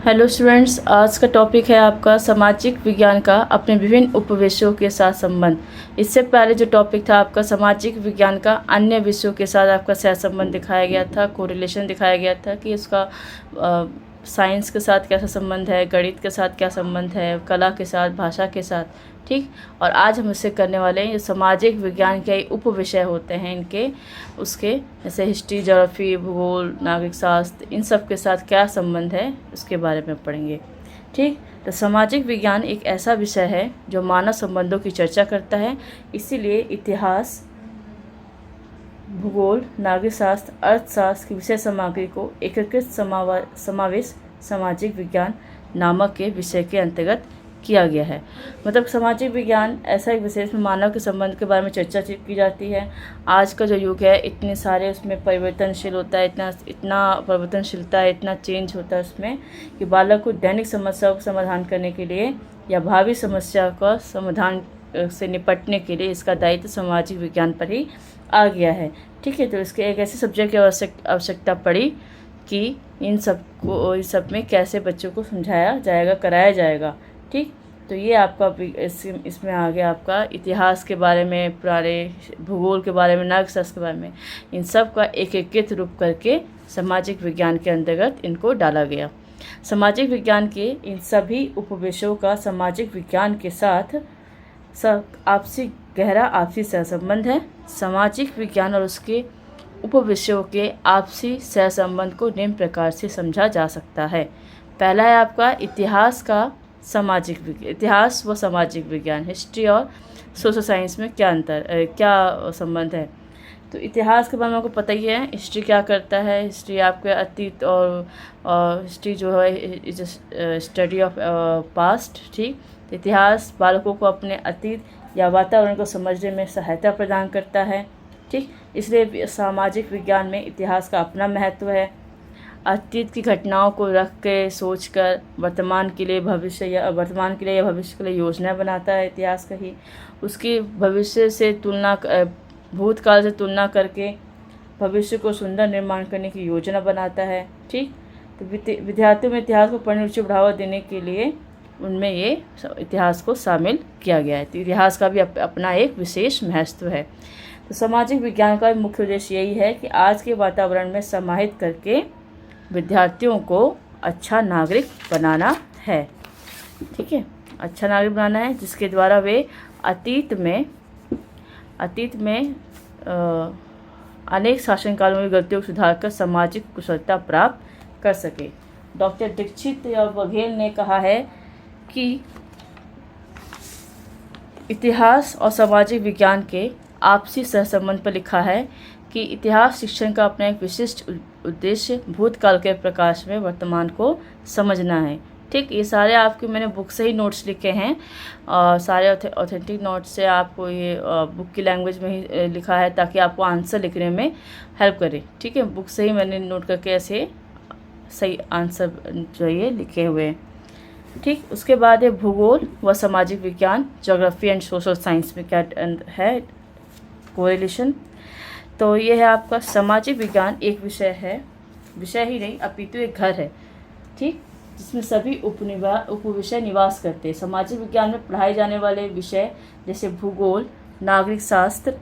Hello students, आज का topic है आपका सामाजिक विज्ञान का अपने विभिन्न उपविषयों के साथ संबंध। इससे पहले जो टॉपिक था आपका सामाजिक विज्ञान का अन्य विषयों के साथ आपका सहसंबंध दिखाया गया था, कोरिलेशन दिखाया गया था कि उसका साइंस के साथ कैसा संबंध है, गणित के साथ क्या संबंध है, कला के साथ, भाषा के साथ, ठीक। और आज हम इससे करने वाले हैं, ये सामाजिक विज्ञान के उप विषय होते हैं इनके, उसके जैसे हिस्ट्री, ज्योग्राफी, भूगोल, नागरिक शास्त्र, इन सब के साथ क्या संबंध है उसके बारे में पढ़ेंगे, ठीक। तो सामाजिक विज्ञान एक ऐसा विषय है जो मानव संबंधों की चर्चा करता है। इसीलिए इतिहास, भूगोल, नागरिक शास्त्र, अर्थशास्त्र की विषय सामग्री को एकीकृत समावेश सामाजिक विज्ञान नामक के विषय के अंतर्गत किया गया है। मतलब सामाजिक विज्ञान ऐसा एक विषय में मानव के संबंध के बारे में चर्चा की जाती है। आज का जो युग है इतने सारे उसमें परिवर्तनशील होता है, इतना परिवर्तनशीलता है, इतना चेंज होता है उसमें कि बालक को दैनिक समस्याओं का समाधान करने के लिए या भावी समस्या का समाधान से निपटने के लिए इसका दायित्व सामाजिक विज्ञान पर ही आ गया है, ठीक है। तो इसके एक ऐसे सब्जेक्ट की आवश्यकता पड़ी कि इन सब में कैसे बच्चों को समझाया जाएगा, कराया जाएगा, ठीक। तो ये आपका इसमें आ गया आपका इतिहास के बारे में, पुराने भूगोल के बारे में, नागरिक शास्त्र के बारे में, इन सब का एकीकृत रूप करके सामाजिक विज्ञान के अंतर्गत इनको डाला गया। सामाजिक विज्ञान के इन सभी उपविषयों का सामाजिक विज्ञान के साथ गहरा आपसी सहसंबंध है। सामाजिक विज्ञान और उसके उपविषयों के आपसी सहसंबंध को निम्न प्रकार से समझा जा सकता है। पहला है आपका इतिहास व सामाजिक विज्ञान, हिस्ट्री और सोशल साइंस में क्या संबंध है। तो इतिहास के बारे में आपको पता ही है, हिस्ट्री क्या करता है। हिस्ट्री आपके अतीत और हिस्ट्री जो है इज स्टडी ऑफ पास्ट, ठीक। तो इतिहास बालकों को अपने अतीत या वातावरण को समझने में सहायता प्रदान करता है, ठीक। इसलिए सामाजिक विज्ञान में इतिहास का अपना महत्व है। अतीत की घटनाओं को रख के सोचकर वर्तमान के लिए या भविष्य के लिए योजना बनाता है इतिहास का ही। उसकी भूतकाल से तुलना करके भविष्य को सुंदर निर्माण करने की योजना बनाता है, ठीक। तो विद्यार्थियों में इतिहास को पढ़ने रुचि बढ़ावा देने के लिए उनमें ये इतिहास को शामिल किया गया है। तो इतिहास का भी अपना एक विशेष महत्व है। तो सामाजिक विज्ञान का मुख्य उद्देश्य यही है कि आज के वातावरण में समाहित करके विद्यार्थियों को अच्छा नागरिक बनाना है, ठीक है। अच्छा नागरिक बनाना है जिसके द्वारा वे अतीत में अनेक शासनकालों में गलतियों को सुधार कर सामाजिक कुशलता प्राप्त कर सके। डॉक्टर दीक्षित या बघेल ने कहा है कि इतिहास और सामाजिक विज्ञान के आपसी सहसंबंध पर लिखा है कि इतिहास शिक्षण का अपना एक विशिष्ट उद्देश्य भूतकाल के प्रकाश में वर्तमान को समझना है, ठीक। ये सारे आपके मैंने बुक से ही नोट्स लिखे हैं और सारे ऑथेंटिक नोट्स से आपको ये बुक की लैंग्वेज में ही लिखा है ताकि आपको आंसर लिखने में हेल्प करे, ठीक है। बुक से ही मैंने नोट करके ऐसे सही आंसर जो ये लिखे हुए हैं, ठीक। उसके बाद है भूगोल व सामाजिक विज्ञान, ज्योग्राफी एंड सोशल साइंस में क्या है कोरिलेशन। तो ये है आपका सामाजिक विज्ञान एक विषय ही नहीं अपितु एक घर है, ठीक, जिसमें सभी उपविषय निवास करते हैं। सामाजिक विज्ञान में पढ़ाए जाने वाले विषय जैसे भूगोल, नागरिक शास्त्र,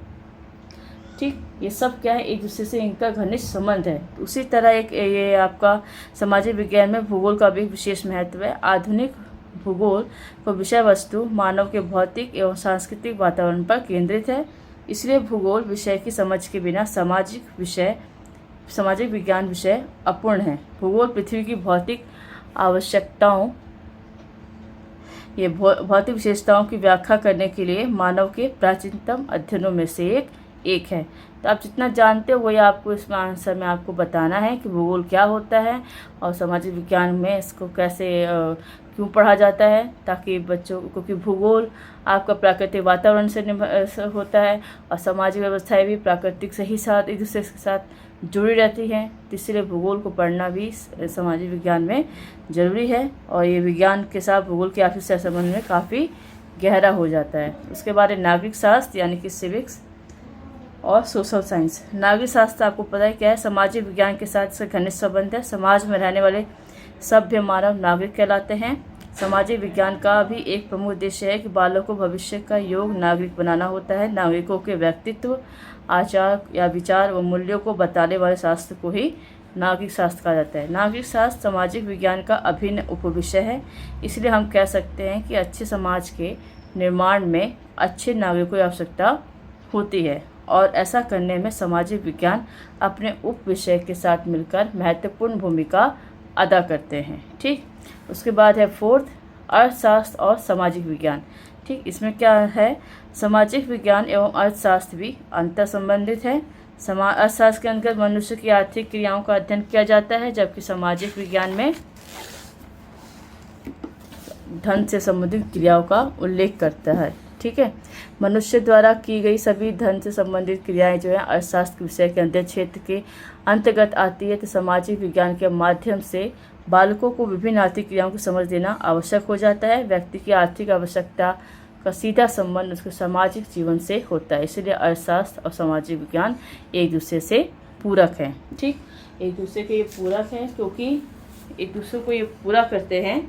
ठीक, ये सब क्या है, एक दूसरे से इनका घनिष्ठ संबंध है। उसी तरह ये आपका सामाजिक विज्ञान में भूगोल का भी विशेष महत्व है। आधुनिक भूगोल को विषय वस्तु मानव के भौतिक एवं सांस्कृतिक वातावरण पर केंद्रित है। इसलिए भूगोल विषय की समझ के बिना सामाजिक विज्ञान विषय अपूर्ण है। भूगोल पृथ्वी की भौतिक भौतिक विशेषताओं की व्याख्या करने के लिए मानव के प्राचीनतम अध्ययनों में से एक है। तो आप जितना जानते हो वही आपको इसमें आंसर में आपको बताना है कि भूगोल क्या होता है और सामाजिक विज्ञान में इसको कैसे क्यों पढ़ा जाता है, ताकि बच्चों क्योंकि भूगोल आपका प्राकृतिक वातावरण से होता है और सामाजिक व्यवस्थाएं भी प्राकृतिक से ही साथ एक दूसरे के साथ जुड़ी रहती हैं। तो इसलिए भूगोल को पढ़ना भी सामाजिक विज्ञान में ज़रूरी है और ये विज्ञान के साथ भूगोल के आपसी सहसंबंध में काफ़ी गहरा हो जाता है। उसके बाद नागरिक शास्त्र यानी कि सिविक्स और सोशल साइंस। नागरिक शास्त्र आपको पता है क्या है, सामाजिक विज्ञान के साथ इसका घनिष्ठ संबंध है। समाज में रहने वाले सभ्य मानव नागरिक कहलाते हैं। सामाजिक विज्ञान का भी एक प्रमुख उद्देश्य है कि बालक को भविष्य का योग्य नागरिक बनाना होता है। नागरिकों के व्यक्तित्व, आचार या विचार व मूल्यों को बताने वाले शास्त्र को ही नागरिक शास्त्र कहा जाता है। नागरिक शास्त्र सामाजिक विज्ञान का अभिन्न उपविषय है। इसलिए हम कह सकते हैं कि अच्छे समाज के निर्माण में अच्छे नागरिकों की आवश्यकता होती है और ऐसा करने में सामाजिक विज्ञान अपने उप विषय के साथ मिलकर महत्वपूर्ण भूमिका अदा करते हैं। ठीक, उसके बाद है फोर्थ, अर्थशास्त्र और सामाजिक विज्ञान। ठीक, इसमें क्या है, सामाजिक विज्ञान एवं अर्थशास्त्र भी अंतर संबंधित है। अर्थशास्त्र के अंतर्गत मनुष्य की आर्थिक क्रियाओं का अध्ययन किया जाता है, जबकि सामाजिक विज्ञान में धन से संबंधित क्रियाओं का उल्लेख करता है। ठीक है, मनुष्य द्वारा की गई सभी धन से संबंधित क्रियाएं जो है अर्थशास्त्र विषय के अध्ययन क्षेत्र के अंतर्गत आती है। तो सामाजिक विज्ञान के माध्यम से बालकों को विभिन्न आर्थिक क्रियाओं की समझ देना आवश्यक हो जाता है। व्यक्ति की आर्थिक आवश्यकता का सीधा संबंध उसके सामाजिक जीवन से होता है। इसलिए अर्थशास्त्र और सामाजिक विज्ञान एक दूसरे से पूरक हैं। ठीक, एक दूसरे के ये पूरक हैं क्योंकि एक दूसरे को ये पूरा करते हैं,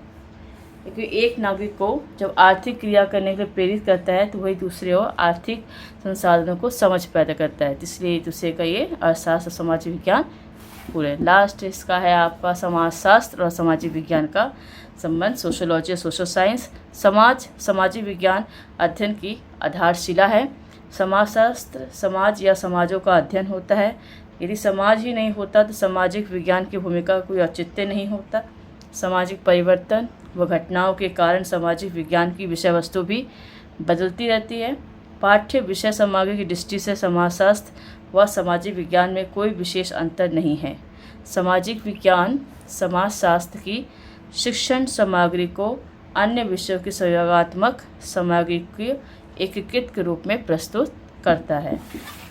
क्योंकि एक नागरिक को जब आर्थिक क्रिया करने के लिए प्रेरित करता है तो वही दूसरे और आर्थिक संसाधनों को समझ पैदा करता है। इसलिए एक दूसरे का ये अर्थशास्त्र और सामाजिक विज्ञान पूरे। लास्ट इसका है आपका समाजशास्त्र और सामाजिक विज्ञान का संबंध, सोशियोलॉजी और सोशल साइंस। सामाजिक विज्ञान अध्ययन की आधारशिला है। समाजशास्त्र समाज या समाजों का अध्ययन होता है। यदि समाज ही नहीं होता तो सामाजिक विज्ञान की भूमिका का कोई औचित्य नहीं होता। सामाजिक परिवर्तन व घटनाओं के कारण सामाजिक विज्ञान की विषय वस्तु भी बदलती रहती है। पाठ्य विषय सामग्री की दृष्टि से समाजशास्त्र व सामाजिक विज्ञान में कोई विशेष अंतर नहीं है। सामाजिक विज्ञान समाजशास्त्र की शिक्षण सामग्री को अन्य विषयों की सहयोगात्मक सामग्री के एकीकृत के रूप में प्रस्तुत करता है।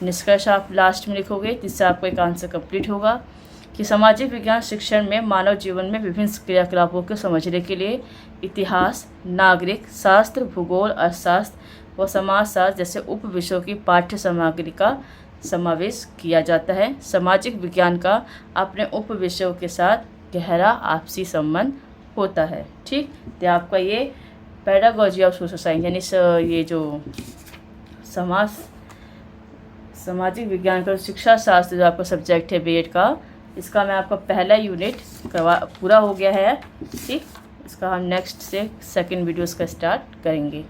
निष्कर्ष आप लास्ट में लिखोगे, जिससे आपका एक आंसर कंप्लीट होगा कि सामाजिक विज्ञान शिक्षण में मानव जीवन में विभिन्न क्रियाकलापों को समझने के लिए इतिहास, नागरिक शास्त्र, भूगोल, अर्थशास्त्र व समाजशास्त्र जैसे उप विषयों की पाठ्य सामग्री का समावेश किया जाता है। सामाजिक विज्ञान का अपने उप विषयों के साथ गहरा आपसी संबंध होता है। ठीक, तो आपका ये पेडागोजी ऑफ सोशल साइंस यानी ये जो सामाजिक विज्ञान का शिक्षा शास्त्र जो आपका सब्जेक्ट है बीएड का, इसका मैं आपका पहला यूनिट पूरा हो गया है। ठीक, इसका हम नेक्स्ट से सेकंड वीडियोस का स्टार्ट करेंगे।